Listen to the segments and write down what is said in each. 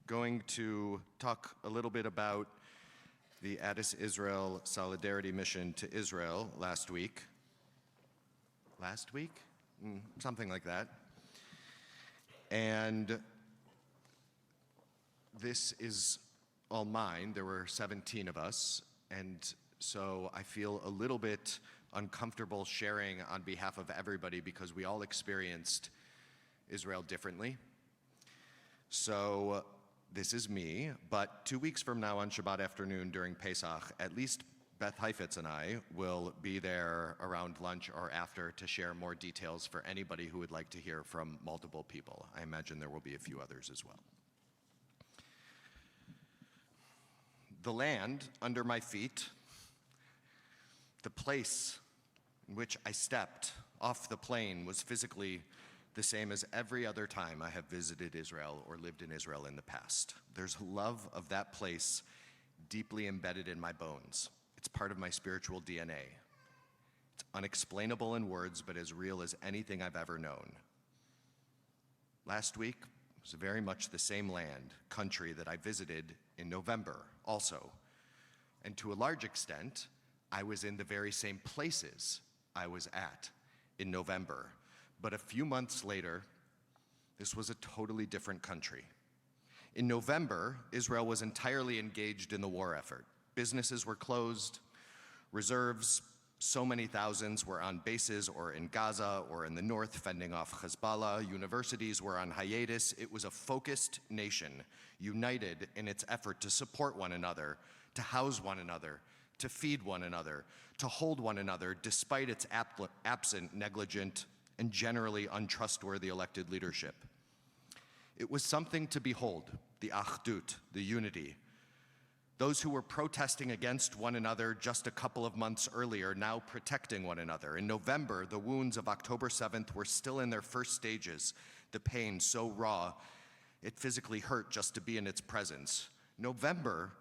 going to talk a little bit about the Addis Israel Solidarity Mission to Israel last week. Last week? Something like that. And this is all mine. There were 17 of us, and so I feel a little bit uncomfortable sharing on behalf of everybody because we all experienced Israel differently. So this is me, but 2 weeks from now on Shabbat afternoon during Pesach, at least Beth Heifetz and I will be there around lunch or after to share more details for anybody who would like to hear from multiple people. I imagine there will be a few others as well. The land under my feet, the place in which I stepped off the plane was physically the same as every other time I have visited Israel or lived in Israel in the past. There's love of that place deeply embedded in my bones. It's part of my spiritual DNA. It's unexplainable in words, but as real as anything I've ever known. Last week was very much the same land, country that I visited in November also. And to a large extent, I was in the very same places I was at in November. But a few months later, this was a totally different country. In November, Israel was entirely engaged in the war effort. Businesses were closed, reserves, so many thousands were on bases or in Gaza or in the north fending off Hezbollah. Universities were on hiatus. It was a focused nation, united in its effort to support one another, to house one another, to feed one another, to hold one another despite its absent, negligent, and generally untrustworthy elected leadership. It was something to behold, the achdut, the unity. Those who were protesting against one another just a couple of months earlier, now protecting one another. In November, the wounds of October 7th were still in their first stages, the pain so raw, it physically hurt just to be in its presence. November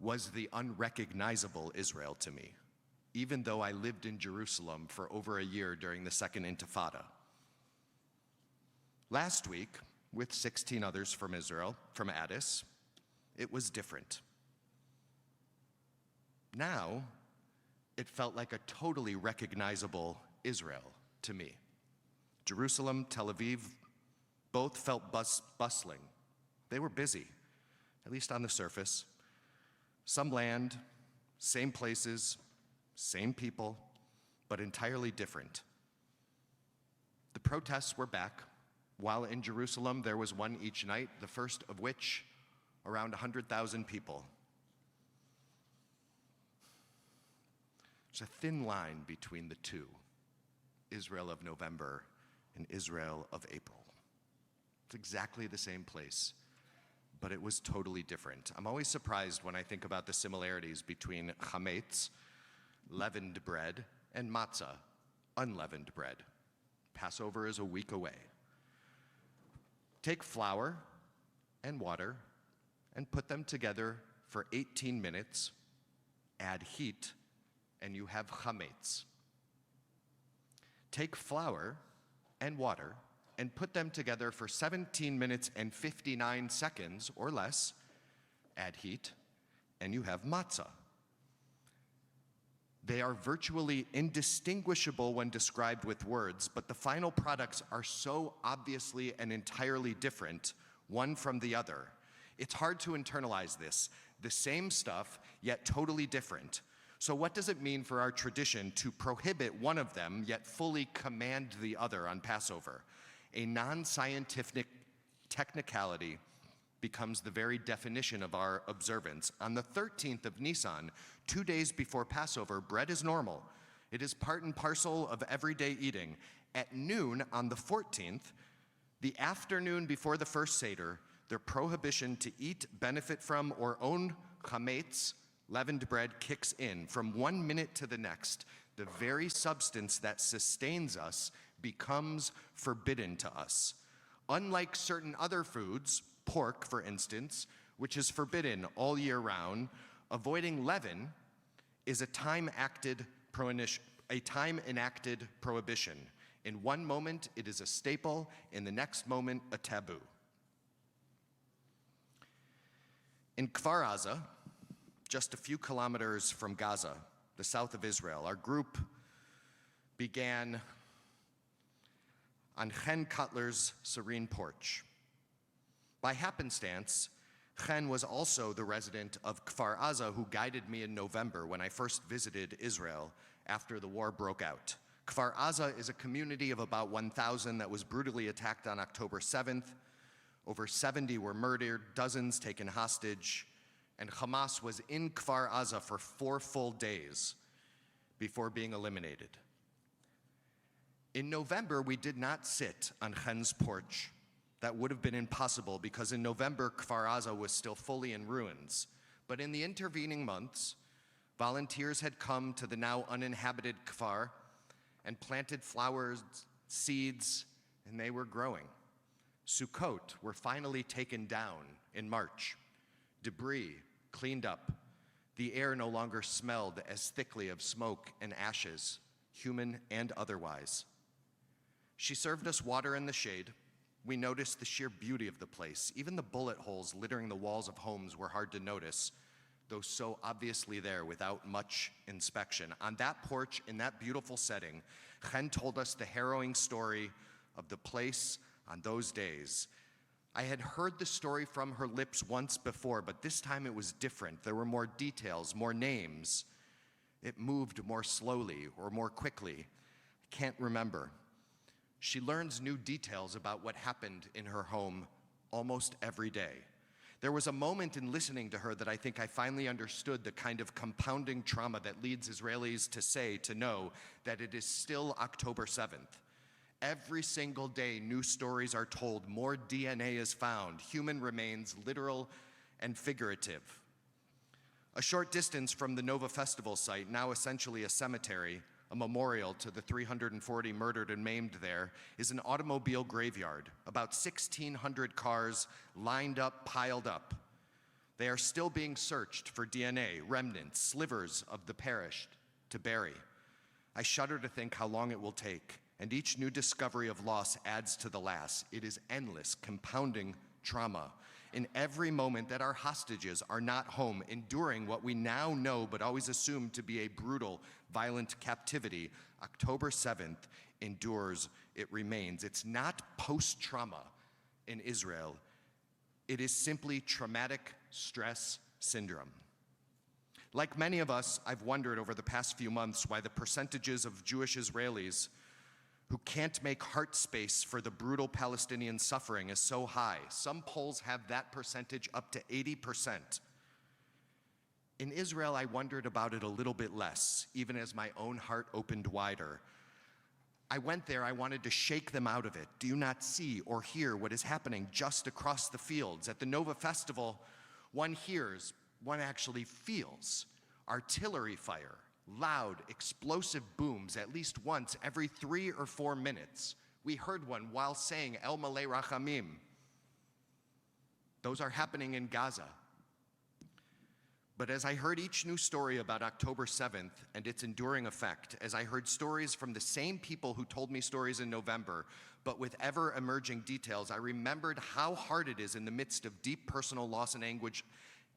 was the unrecognizable Israel to me, even though I lived in Jerusalem for over a year during the Second Intifada. Last week, with 16 others from Israel, from Addis, it was different. Now, it felt like a totally recognizable Israel to me. Jerusalem, Tel Aviv, both felt bustling. They were busy, at least on the surface. Some land, same places, same people, but entirely different. The protests were back. While in Jerusalem, there was one each night, the first of which, around 100,000 people. There's a thin line between the two, Israel of November and Israel of April. It's exactly the same place, but it was totally different. I'm always surprised when I think about the similarities between chametz, leavened bread, and matzah, unleavened bread. Passover is a week away. Take flour and water and put them together for 18 minutes, add heat, and you have chametz. Take flour and water and put them together for 17 minutes and 59 seconds or less, add heat, and you have matzah. They are virtually indistinguishable when described with words, but the final products are so obviously and entirely different, one from the other. It's hard to internalize this. The same stuff, yet totally different. So what does it mean for our tradition to prohibit one of them, yet fully command the other on Passover? A non-scientific technicality becomes the very definition of our observance. On the 13th of Nisan, 2 days before Passover, bread is normal. It is part and parcel of everyday eating. At noon on the 14th, the afternoon before the first Seder, the prohibition to eat, benefit from, or own chametz, leavened bread, kicks in. From 1 minute to the next, the very substance that sustains us becomes forbidden to us. Unlike certain other foods, pork, for instance, which is forbidden all year round, avoiding leaven is a time-enacted prohibition. In one moment, it is a staple. In the next moment, a taboo. In Kfar Aza, just a few kilometers from Gaza, the south of Israel, our group began on Chen Cutler's serene porch. By happenstance, Chen was also the resident of Kfar Aza who guided me in November when I first visited Israel after the war broke out. Kfar Aza is a community of about 1,000 that was brutally attacked on October 7th. Over 70 were murdered, dozens taken hostage, and Hamas was in Kfar Aza for 4 full days before being eliminated. In November, we did not sit on Chen's porch. That would have been impossible because in November, Kfar Aza was still fully in ruins. But in the intervening months, volunteers had come to the now uninhabited Kfar and planted flowers, seeds, and they were growing. Sukkot were finally taken down in March. Debris cleaned up. The air no longer smelled as thickly of smoke and ashes, human and otherwise. She served us water in the shade. We noticed the sheer beauty of the place. Even the bullet holes littering the walls of homes were hard to notice, though so obviously there without much inspection. On that porch, in that beautiful setting, Chen told us the harrowing story of the place on those days. I had heard the story from her lips once before, but this time it was different. There were more details, more names. It moved more slowly or more quickly. I can't remember. She learns new details about what happened in her home almost every day. There was a moment in listening to her that I think I finally understood the kind of compounding trauma that leads Israelis to know that it is still October 7th. Every single day, new stories are told, more DNA is found, human remains, literal and figurative. A short distance from the Nova Festival site, now essentially a cemetery, a memorial to the 340 murdered and maimed there, is an automobile graveyard. About 1,600 cars lined up, piled up. They are still being searched for DNA, remnants, slivers of the perished to bury. I shudder to think how long it will take, and each new discovery of loss adds to the last. It is endless, compounding trauma. In every moment that our hostages are not home, enduring what we now know but always assumed to be a brutal, violent captivity, October 7th endures, it remains. It's not post-trauma in Israel. It is simply traumatic stress syndrome. Like many of us, I've wondered over the past few months why the percentages of Jewish Israelis who can't make heart space for the brutal Palestinian suffering is so high. Some polls have that percentage up to 80%. In Israel, I wondered about it a little bit less, even as my own heart opened wider. I went there, I wanted to shake them out of it. Do you not see or hear what is happening just across the fields? At the Nova Festival, one hears, one actually feels artillery fire, loud, explosive booms at least once every 3 or 4 minutes. We heard one while saying El Malay Rachamim. Those are happening in Gaza. But as I heard each new story about October 7th and its enduring effect, as I heard stories from the same people who told me stories in November, but with ever-emerging details, I remembered how hard it is in the midst of deep personal loss and anguish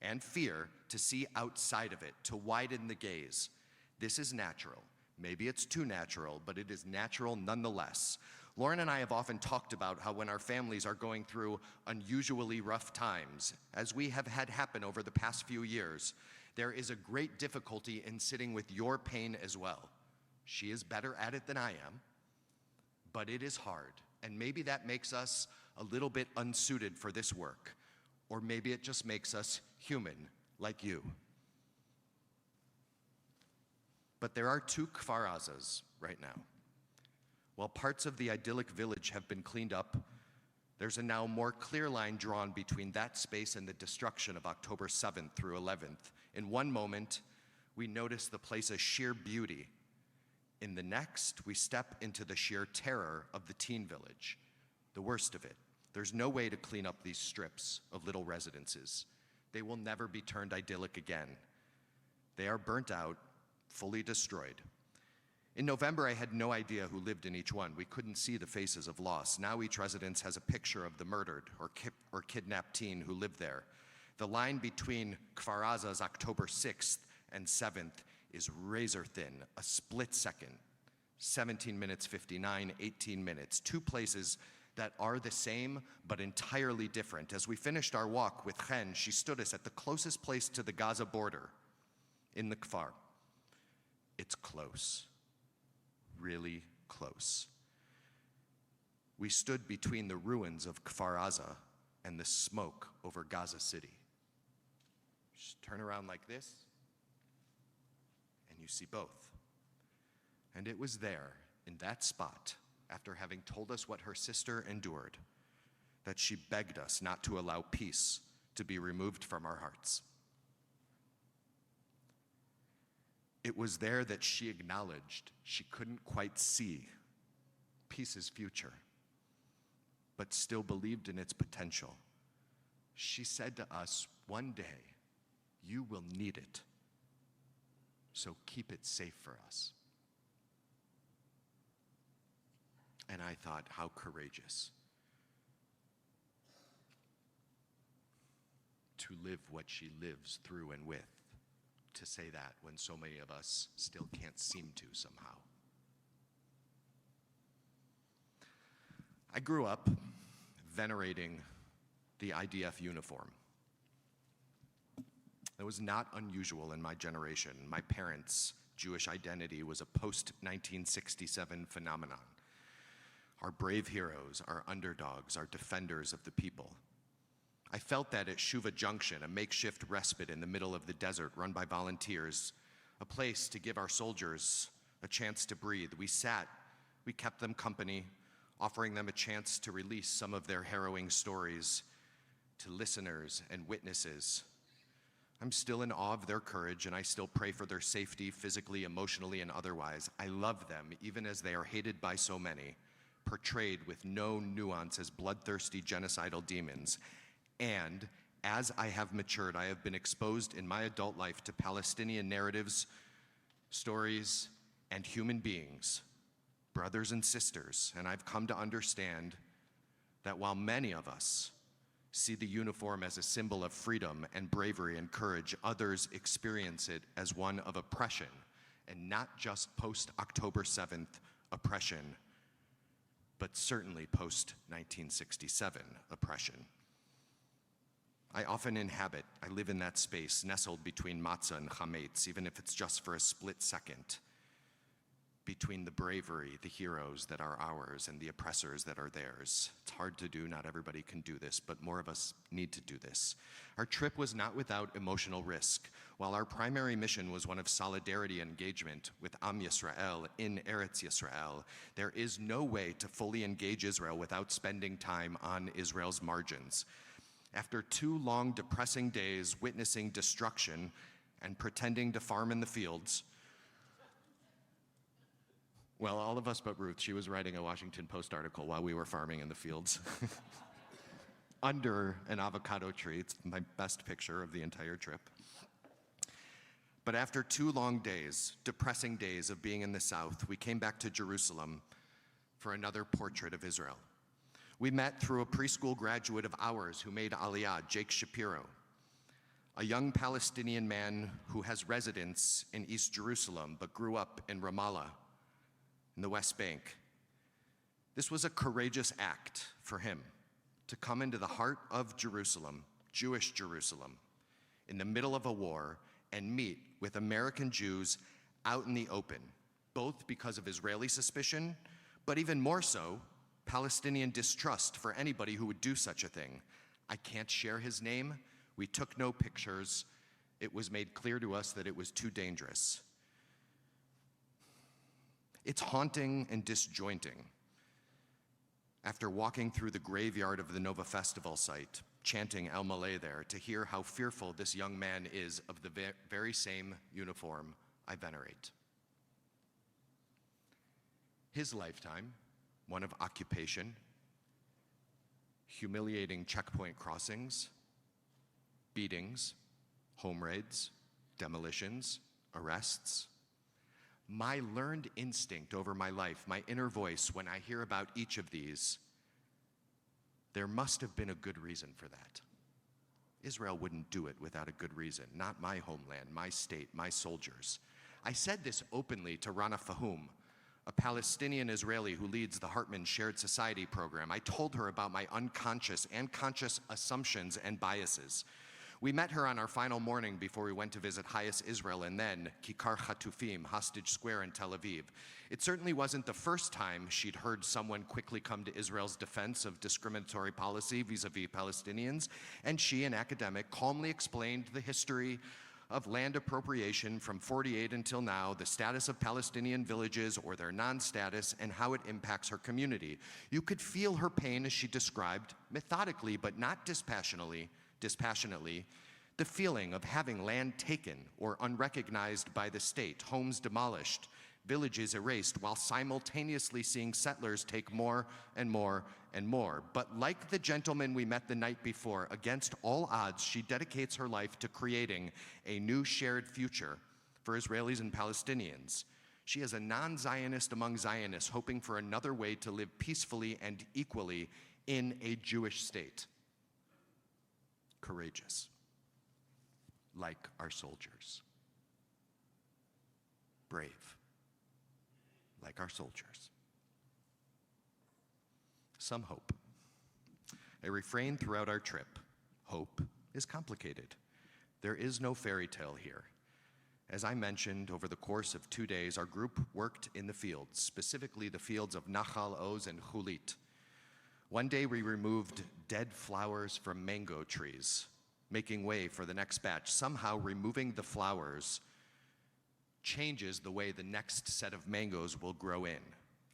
and fear to see outside of it, to widen the gaze. This is natural. Maybe it's too natural, but it is natural nonetheless. Lauren and I have often talked about how when our families are going through unusually rough times, as we have had happen over the past few years, there is a great difficulty in sitting with your pain as well. She is better at it than I am, but it is hard. And maybe that makes us a little bit unsuited for this work. Or maybe it just makes us human, like you. But there are 2 Kfar Azas right now. While parts of the idyllic village have been cleaned up, there's a now more clear line drawn between that space and the destruction of October 7th through 11th. In one moment, we notice the place's sheer beauty. In the next, we step into the sheer terror of the teen village, the worst of it. There's no way to clean up these strips of little residences. They will never be turned idyllic again. They are burnt out, fully destroyed. In November, I had no idea who lived in each one. We couldn't see the faces of loss. Now each residence has a picture of the murdered or kidnapped teen who lived there. The line between Kfar Aza's October 6th and 7th is razor thin, a split second. 17 minutes 59, 18 minutes. Two places that are the same but entirely different. As we finished our walk with Chen, she stood us at the closest place to the Gaza border in the Kfar. It's close, really close. We stood between the ruins of Kfar Aza and the smoke over Gaza City. Just turn around like this, and you see both. And it was there, in that spot, after having told us what her sister endured, that she begged us not to allow peace to be removed from our hearts. It was there that she acknowledged she couldn't quite see peace's future, but still believed in its potential. She said to us, one day, you will need it, so keep it safe for us. And I thought, how courageous to live what she lives through and with, to say that when so many of us still can't seem to somehow. I grew up venerating the IDF uniform. It was not unusual in my generation. My parents' Jewish identity was a post-1967 phenomenon. Our brave heroes, our underdogs, our defenders of the people. I felt that at Shuva Junction, a makeshift respite in the middle of the desert run by volunteers, a place to give our soldiers a chance to breathe. We sat, we kept them company, offering them a chance to release some of their harrowing stories to listeners and witnesses. I'm still in awe of their courage, and I still pray for their safety, physically, emotionally, and otherwise. I love them, even as they are hated by so many, portrayed with no nuance as bloodthirsty genocidal demons. And as I have matured, I have been exposed in my adult life to Palestinian narratives, stories, and human beings, brothers and sisters, and I've come to understand that while many of us see the uniform as a symbol of freedom and bravery and courage, others experience it as one of oppression, and not just post-October 7th oppression, but certainly post-1967 oppression. I often I live in that space, nestled between matzah and chametz, even if it's just for a split second, between the bravery, the heroes that are ours, and the oppressors that are theirs. It's hard to do, not everybody can do this, but more of us need to do this. Our trip was not without emotional risk. While our primary mission was one of solidarity and engagement with Am Yisrael in Eretz Yisrael, there is no way to fully engage Israel without spending time on Israel's margins. After 2 long, depressing days witnessing destruction and pretending to farm in the fields, well, all of us but Ruth. She was writing a Washington Post article while we were farming in the fields under an avocado tree. It's my best picture of the entire trip. But after 2 long days, depressing days of being in the South, we came back to Jerusalem for another portrait of Israel. We met through a preschool graduate of ours who made Aliyah, Jake Shapiro, a young Palestinian man who has residence in East Jerusalem but grew up in Ramallah, in the West Bank. This was a courageous act for him to come into the heart of Jerusalem, Jewish Jerusalem, in the middle of a war and meet with American Jews out in the open, both because of Israeli suspicion, but even more so, Palestinian distrust for anybody who would do such a thing. I can't share his name. We took no pictures. It was made clear to us that it was too dangerous. It's haunting and disjointing. After walking through the graveyard of the Nova Festival site, chanting El Malay there, to hear how fearful this young man is of the very same uniform I venerate. His lifetime, one of occupation, humiliating checkpoint crossings, beatings, home raids, demolitions, arrests. My learned instinct over my life, my inner voice, when I hear about each of these, there must have been a good reason for that. Israel wouldn't do it without a good reason. Not my homeland, my state, my soldiers. I said this openly to Rana Fahum, a Palestinian Israeli who leads the Hartman Shared Society program. I told her about my unconscious and conscious assumptions and biases. We met her on our final morning before we went to visit Hayas Israel and then Kikar Hatufim, Hostage Square in Tel Aviv. It certainly wasn't the first time she'd heard someone quickly come to Israel's defense of discriminatory policy vis-a-vis Palestinians, and she, an academic, calmly explained the history of land appropriation from 48 until now, the status of Palestinian villages or their non-status, and how it impacts her community. You could feel her pain as she described, methodically but not dispassionately, the feeling of having land taken or unrecognized by the state, homes demolished, villages erased, while simultaneously seeing settlers take more and more and more. But like the gentleman we met the night before, against all odds, she dedicates her life to creating a new shared future for Israelis and Palestinians. She is a non-Zionist among Zionists, hoping for another way to live peacefully and equally in a Jewish state. Courageous, like our soldiers. Brave, like our soldiers. Some hope. A refrain throughout our trip: hope is complicated. There is no fairy tale here. As I mentioned, over the course of 2 days, our group worked in the fields, specifically the fields of Nahal Oz and Chulit. One day we removed dead flowers from mango trees, making way for the next batch. Somehow removing the flowers changes the way the next set of mangoes will grow in.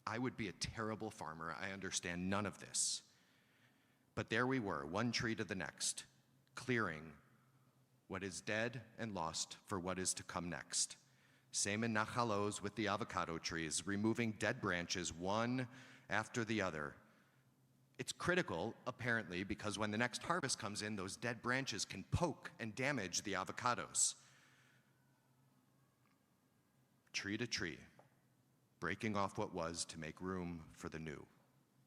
I would be a terrible farmer. I understand none of this. But there we were, one tree to the next, clearing what is dead and lost for what is to come next. Same in Nahal Oz with the avocado trees, removing dead branches one after the other. It's critical, apparently, because when the next harvest comes in, those dead branches can poke and damage the avocados. Tree to tree, breaking off what was to make room for the new,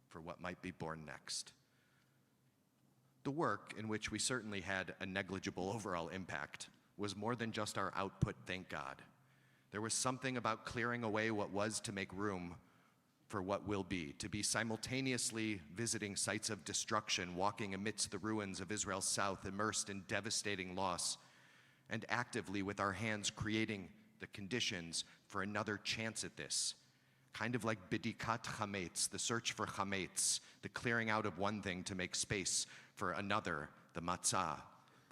for what might be born next. The work, in which we certainly had a negligible overall impact, was more than just our output, thank God. There was something about clearing away what was to make room for what will be, to be simultaneously visiting sites of destruction, walking amidst the ruins of Israel's south, immersed in devastating loss, and actively with our hands creating the conditions for another chance at this. Kind of like bidikat chametz, the search for chametz, the clearing out of one thing to make space for another, the matzah.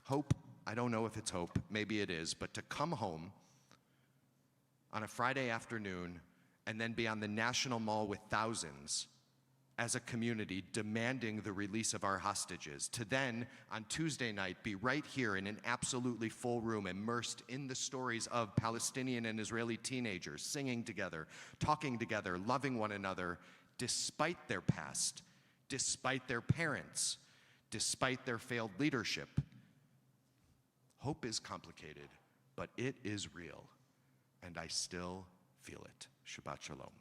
Hope, I don't know if it's hope, maybe it is, but to come home on a Friday afternoon and then be on the National Mall with thousands as a community demanding the release of our hostages, to then on Tuesday night be right here in an absolutely full room immersed in the stories of Palestinian and Israeli teenagers singing together, talking together, loving one another, despite their past, despite their parents, despite their failed leadership. Hope is complicated, but it is real, and I still feel it. Shabbat Shalom.